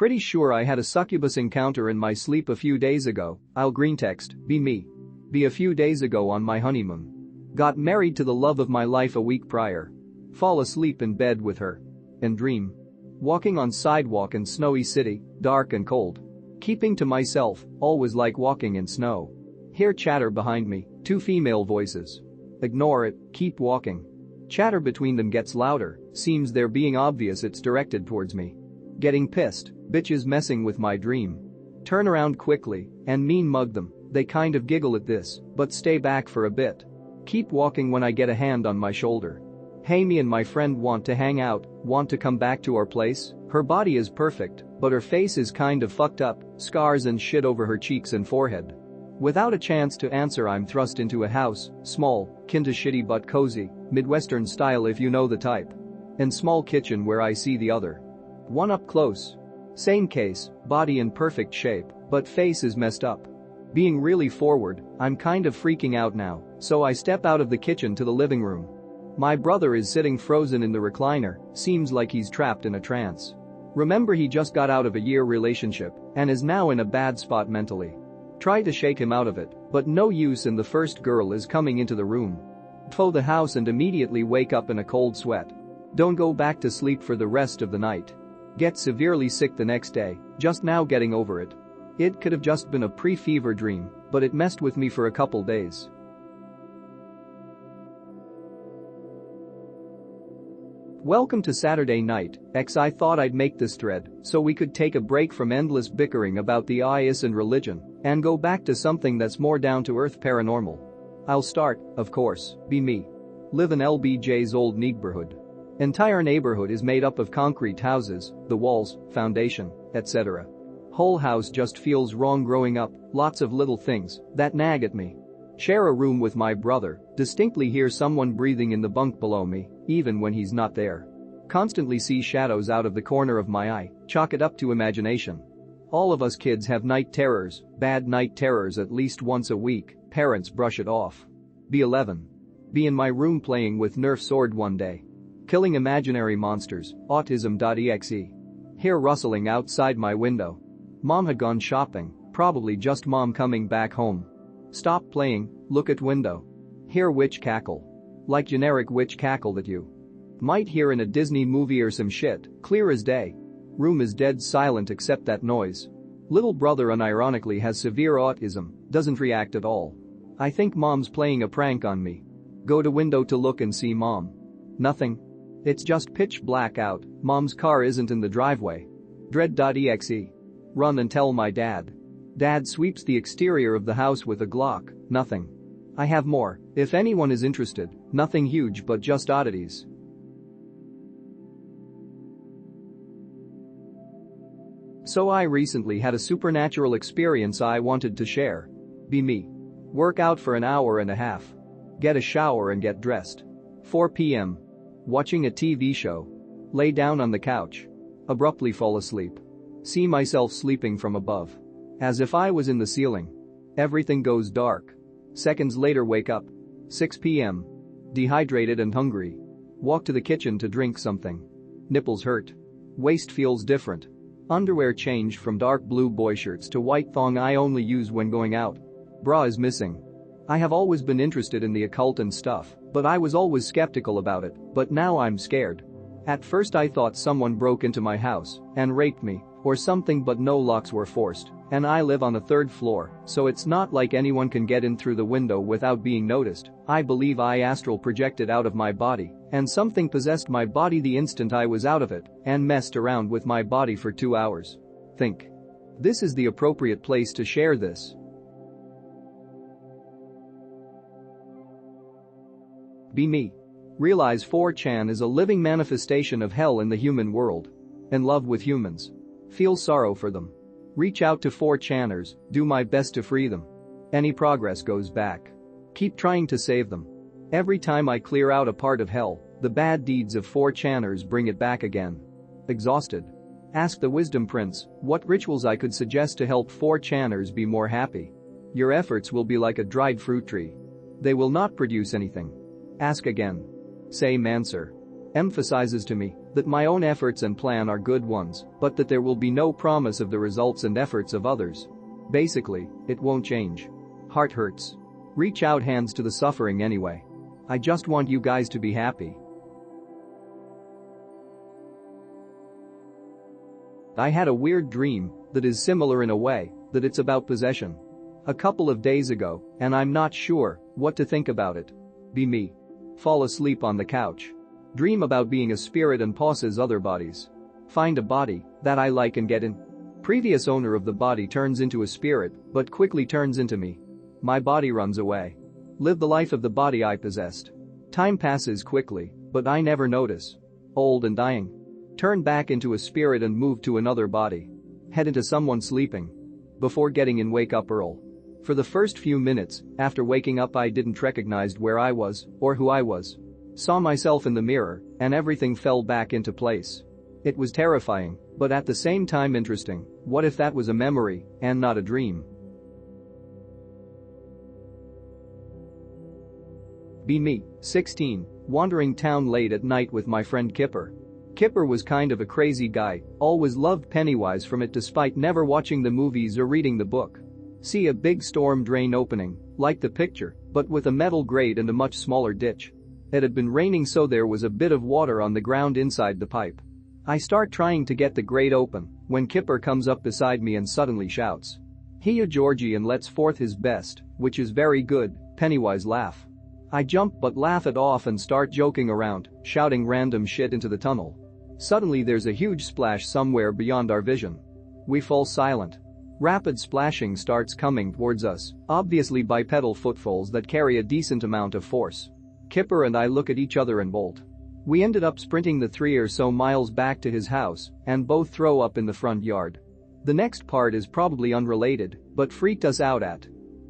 Pretty sure I had a succubus encounter in my sleep a few days ago. I'll greentext, be me. Be a few days ago on my honeymoon. Got married to the love of my life a week prior. Fall asleep in bed with her. And dream. Walking on sidewalk in snowy city, dark and cold. Keeping to myself, always like walking in snow. Hear chatter behind me, 2 female voices. Ignore it, keep walking. Chatter between them gets louder, seems they're being obvious it's directed towards me. Getting pissed, bitches messing with my dream. Turn around quickly, and mean mug them, they kind of giggle at this, but stay back for a bit. Keep walking when I get a hand on my shoulder. Hey, me and my friend want to hang out, want to come back to our place. Her body is perfect, but her face is kind of fucked up, scars and shit over her cheeks and forehead. Without a chance to answer, I'm thrust into a house, small, kinda shitty but cozy, Midwestern style if you know the type. And small kitchen where I see the other one up close. Same case, body in perfect shape, but face is messed up. Being really forward, I'm kind of freaking out now, so I step out of the kitchen to the living room. My brother is sitting frozen in the recliner, seems like he's trapped in a trance. Remember, he just got out of a year relationship and is now in a bad spot mentally. Try to shake him out of it, but no use, and the first girl is coming into the room. Fo the house and immediately wake up in a cold sweat. Don't go back to sleep for the rest of the night. Get severely sick the next day, just now getting over it. It could have just been a pre-fever dream, but it messed with me for a couple days. Welcome to Saturday night, I thought I'd make this thread so we could take a break from endless bickering about the IS and religion and go back to something that's more down-to-earth paranormal. I'll start, of course, be me. Live in LBJ's old neighborhood. Entire neighborhood is made up of concrete houses, the walls, foundation, etc. Whole house just feels wrong growing up, lots of little things that nag at me. Share a room with my brother, distinctly hear someone breathing in the bunk below me, even when he's not there. Constantly see shadows out of the corner of my eye, chalk it up to imagination. All of us kids have night terrors, bad night terrors at least once a week, parents brush it off. Be 11. Be in my room playing with Nerf sword one day. Killing imaginary monsters, autism.exe. Hear rustling outside my window. Mom had gone shopping, probably just mom coming back home. Stop playing, look at window. Hear witch cackle. Like generic witch cackle that you might hear in a Disney movie or some shit, clear as day. Room is dead silent except that noise. Little brother unironically has severe autism, doesn't react at all. I think mom's playing a prank on me. Go to window to look and see mom. Nothing. It's just pitch black out, mom's car isn't in the driveway. Dread.exe. Run and tell my dad. Dad sweeps the exterior of the house with a Glock, nothing. I have more, if anyone is interested, nothing huge but just oddities. So I recently had a supernatural experience I wanted to share. Be me. Work out for an hour and a half. Get a shower and get dressed. 4 p.m. Watching a TV show. Lay down on the couch. Abruptly fall asleep. See myself sleeping from above. As if I was in the ceiling. Everything goes dark. Seconds later wake up. 6 p.m. Dehydrated and hungry. Walk to the kitchen to drink something. Nipples hurt. Waist feels different. Underwear changed from dark blue boy shirts to white thong I only use when going out. Bra is missing. I have always been interested in the occult and stuff, but I was always skeptical about it, but now I'm scared. At first I thought someone broke into my house and raped me or something, but no locks were forced, and I live on the 3rd floor, so it's not like anyone can get in through the window without being noticed. I believe I astral projected out of my body, and something possessed my body the instant I was out of it and messed around with my body for 2 hours. Think. This is the appropriate place to share this. Be me. Realize 4chan is a living manifestation of hell in the human world. In love with humans. Feel sorrow for them. Reach out to 4chaners, do my best to free them. Any progress goes back. Keep trying to save them. Every time I clear out a part of hell, the bad deeds of 4chaners bring it back again. Exhausted. Ask the Wisdom Prince what rituals I could suggest to help 4chaners be more happy. Your efforts will be like a dried fruit tree. They will not produce anything. Ask again. Same answer. Emphasizes to me, That my own efforts and plan are good ones, but that there will be no promise of the results and efforts of others. Basically, it won't change. Heart hurts. Reach out hands to the suffering anyway. I just want you guys to be happy. I had a weird dream that is similar in a way, that it's about possession. A couple of days ago, and I'm not sure what to think about it. Be me. Fall asleep on the couch. Dream about being a spirit and possess other bodies. Find a body that I like and get in. Previous owner of the body turns into a spirit, but quickly turns into me. My body runs away. Live the life of the body I possessed. Time passes quickly, but I never notice. Old and dying. Turn back into a spirit and move to another body. Head into someone sleeping. Before getting in, wake up early. For the first few minutes, after waking up, I didn't recognize where I was or who I was. Saw myself in the mirror, and everything fell back into place. It was terrifying, but at the same time interesting. What if that was a memory and not a dream? Be me, 16, wandering town late at night with my friend Kipper. Kipper was kind of a crazy guy, always loved Pennywise from it despite never watching the movies or reading the book. See a big storm drain opening, like the picture, but with a metal grate and a much smaller ditch. It had been raining, so there was a bit of water on the ground inside the pipe. I start trying to get the grate open when Kipper comes up beside me and suddenly shouts, "Hiya Georgie," and lets forth his best, which is very good, Pennywise laugh. I jump but laugh it off and start joking around, shouting random shit into the tunnel. Suddenly there's a huge splash somewhere beyond our vision. We fall silent. Rapid splashing starts coming towards us, obviously bipedal footfalls that carry a decent amount of force. Kipper and I look at each other and bolt. We ended up sprinting the 3 or so miles back to his house and both throw up in the front yard. The next part is probably unrelated, but freaked us out at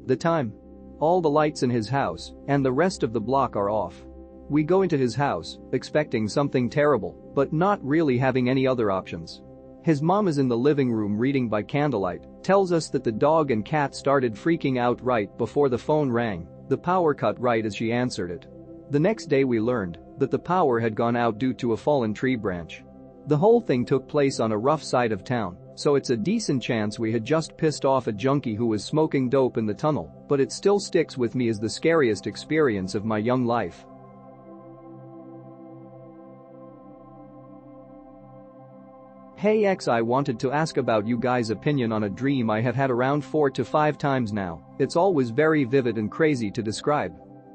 the time. All the lights in his house and the rest of the block are off. We go into his house, expecting something terrible, but not really having any other options. His mom is in the living room reading by candlelight, tells us that the dog and cat started freaking out right before the phone rang, the power cut right as she answered it. The next day we learned that the power had gone out due to a fallen tree branch. The whole thing took place on a rough side of town, so it's a decent chance we had just pissed off a junkie who was smoking dope in the tunnel, but it still sticks with me as the scariest experience of my young life. Hey X, I wanted to ask about you guys' opinion on a dream I have had around 4 to 5 times now. It's always very vivid and crazy to describe.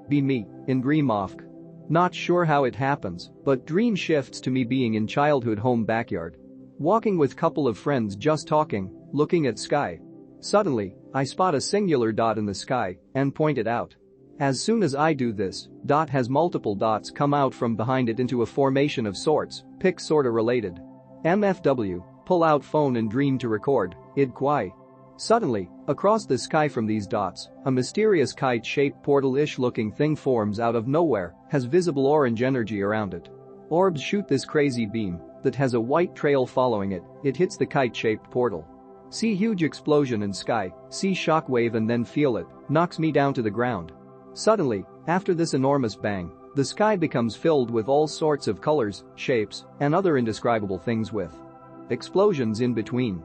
Be me, in dream ofk. Not sure how it happens, but dream shifts to me being in childhood home backyard. Walking with couple of friends just talking, looking at sky. Suddenly, I spot a singular dot in the sky and point it out. As soon as I do this, dot has multiple dots come out from behind it into a formation of sorts, pic sorta related. MFW, pull out phone and dream to record, id quai. Suddenly, across the sky from these dots, a mysterious kite-shaped portal-ish looking thing forms out of nowhere, has visible orange energy around it. Orbs shoot this crazy beam that has a white trail following it. It hits the kite-shaped portal. See huge explosion in sky, see shockwave and then feel it, knocks me down to the ground. Suddenly, after this enormous bang, the sky becomes filled with all sorts of colors, shapes, and other indescribable things with explosions in between.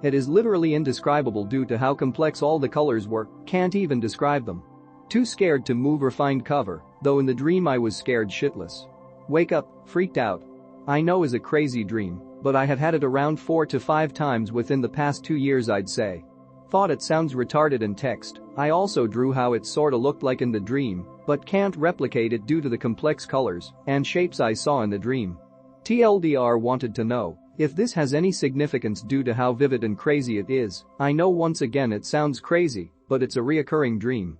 It is literally indescribable due to how complex all the colors were, can't even describe them. Too scared to move or find cover, though in the dream I was scared shitless. Wake up, freaked out. I know is a crazy dream, but I have had it around 4 to 5 times within the past 2 years I'd say. Thought it sounds retarded in text. I also drew how it sorta looked like in the dream, but can't replicate it due to the complex colors and shapes I saw in the dream. TLDR wanted to know if this has any significance due to how vivid and crazy it is. I know once again it sounds crazy, but it's a reoccurring dream.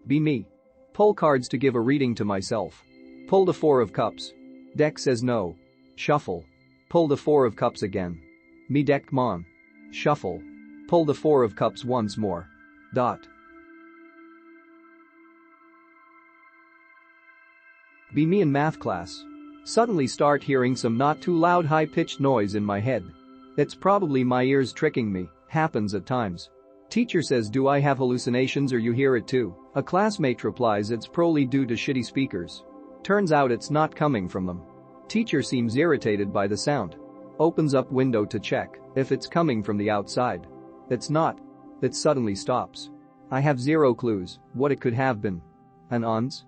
Be me. Pull cards to give a reading to myself. Pull the 4 of cups. Deck says no. Shuffle. Pull the 4 of cups again. Me deck mon. Shuffle. Pull the 4 of cups once more. Dot. Be me in math class. Suddenly start hearing some not too loud high-pitched noise in my head. It's probably my ears tricking me, happens at times. Teacher says, do I have hallucinations or you hear it too? A classmate replies, it's probably due to shitty speakers. Turns out it's not coming from them. Teacher seems irritated by the sound. Opens up window to check if it's coming from the outside. It's not. It suddenly stops. I have zero clues what it could have been. An ons?